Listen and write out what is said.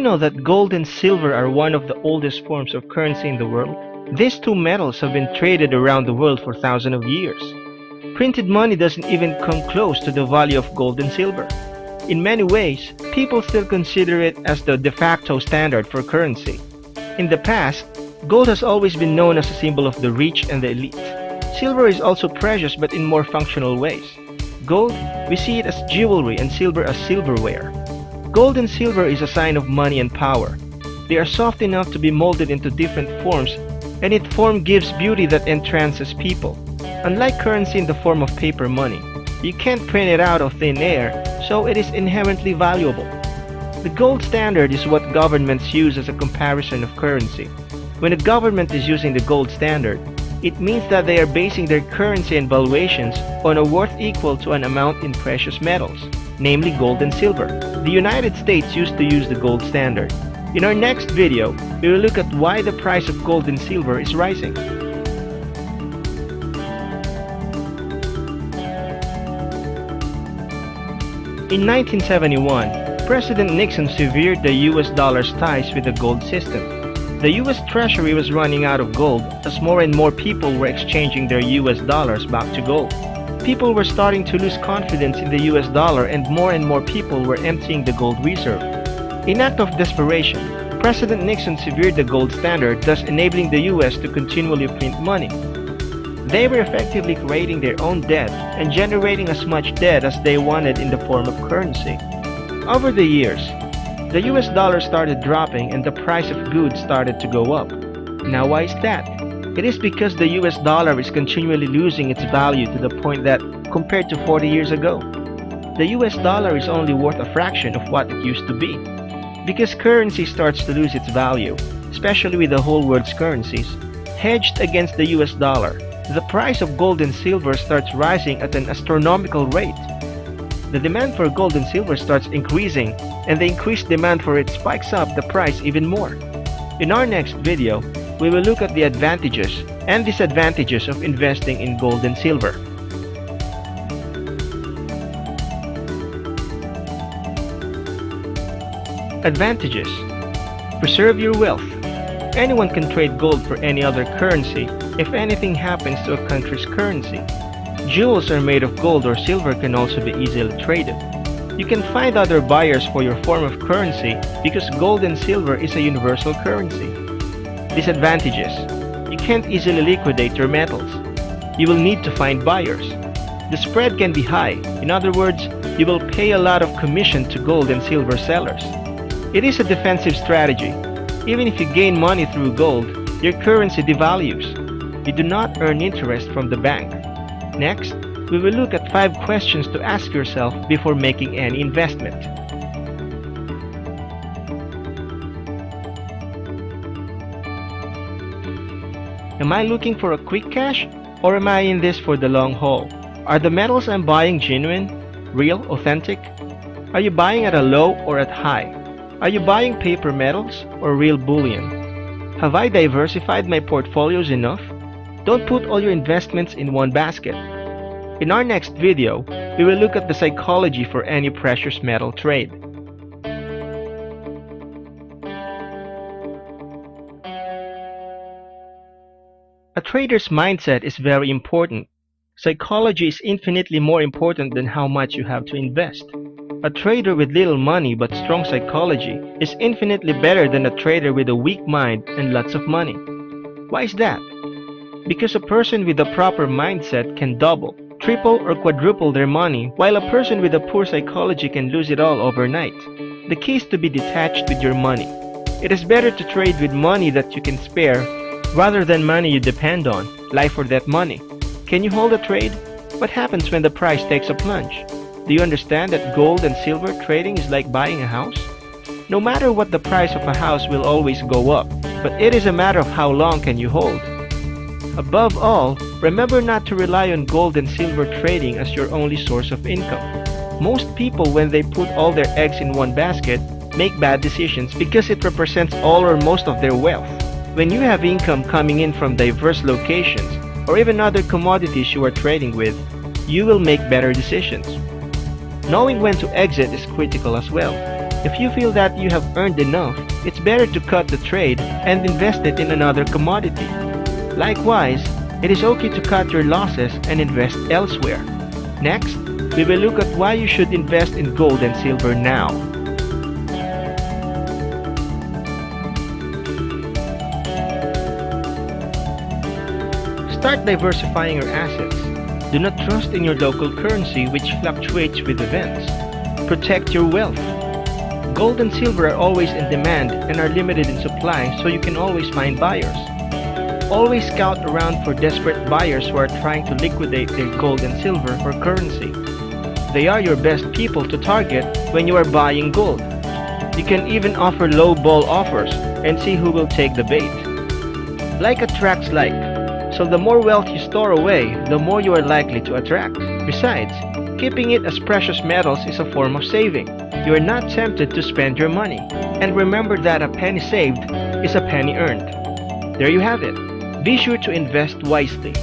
know that gold and silver are one of the oldest forms of currency in the world? These two metals have been traded around the world for thousands of years. Printed money doesn't even come close to the value of gold and silver. In many ways, people still consider it as the de facto standard for currency. In the past, gold has always been known as a symbol of the rich and the elite. Silver is also precious but in more functional ways. Gold, we see it as jewelry, and silver as silverware. Gold and silver is a sign of money and power. They are soft enough to be molded into different forms, and its form gives beauty that entrances people. Unlike currency in the form of paper money, you can't print it out of thin air, so it is inherently valuable. The gold standard is what governments use as a comparison of currency. When a government is using the gold standard, it means that they are basing their currency and valuations on a worth equal to an amount in precious metals, namely gold and silver. The United States used to use the gold standard. In our next video, we will look at why the price of gold and silver is rising. In 1971, President Nixon severed the US dollar's ties with the gold system. The US Treasury was running out of gold as more and more people were exchanging their US dollars back to gold. People were starting to lose confidence in the US dollar, and more people were emptying the gold reserve. In act of desperation, President Nixon severed the gold standard, thus enabling the US to continually print money. They were effectively creating their own debt and generating as much debt as they wanted in the form of currency. Over the years, the US dollar started dropping and the price of goods started to go up. Now why is that? It is because the US dollar is continually losing its value to the point that, compared to 40 years ago, the US dollar is only worth a fraction of what it used to be. Because currency starts to lose its value, especially with the whole world's currencies, hedged against the US dollar, the price of gold and silver starts rising at an astronomical rate. The demand for gold and silver starts increasing, and the increased demand for it spikes up the price even more. In our next video, we will look at the advantages and disadvantages of investing in gold and silver. Advantages: preserve your wealth. Anyone can trade gold for any other currency if anything happens to a country's currency. Jewels are made of gold or silver can also be easily traded. You can find other buyers for your form of currency because gold and silver is a universal currency. Disadvantages: you can't easily liquidate your metals. You will need to find buyers. The spread can be high. In other words, you will pay a lot of commission to gold and silver sellers. It is a defensive strategy. Even if you gain money through gold, your currency devalues. You do not earn interest from the bank. Next, we will look at 5 questions to ask yourself before making any investment. Am I looking for a quick cash, or am I in this for the long haul? Are the metals I'm buying genuine, real, authentic? Are you buying at a low or at high? Are you buying paper metals or real bullion? Have I diversified my portfolios enough? Don't put all your investments in one basket. In our next video, we will look at the psychology for any precious metal trade. A trader's mindset is very important. Psychology is infinitely more important than how much you have to invest. A trader with little money but strong psychology is infinitely better than a trader with a weak mind and lots of money. Why is that? Because a person with a proper mindset can double, triple, or quadruple their money, while a person with a poor psychology can lose it all overnight. The key is to be detached with your money. It is better to trade with money that you can spare rather than money you depend on, life or death money. Can you hold a trade? What happens when the price takes a plunge? Do you understand that gold and silver trading is like buying a house? No matter what, the price of a house will always go up, but it is a matter of how long can you hold. Above all, remember not to rely on gold and silver trading as your only source of income. Most people, when they put all their eggs in one basket, make bad decisions because it represents all or most of their wealth. When you have income coming in from diverse locations, or even other commodities you are trading with, you will make better decisions. Knowing when to exit is critical as well. If you feel that you have earned enough, it's better to cut the trade and invest it in another commodity. Likewise, it is okay to cut your losses and invest elsewhere. Next, we will look at why you should invest in gold and silver now. Start diversifying your assets. Do not trust in your local currency which fluctuates with events. Protect your wealth. Gold and silver are always in demand and are limited in supply, so you can always find buyers. Always scout around for desperate buyers who are trying to liquidate their gold and silver for currency. They are your best people to target when you are buying gold. You can even offer low ball offers and see who will take the bait. Like attracts like. So the more wealth you store away, the more you are likely to attract. Besides, keeping it as precious metals is a form of saving. You are not tempted to spend your money. And remember that a penny saved is a penny earned. There you have it. Be sure to invest wisely.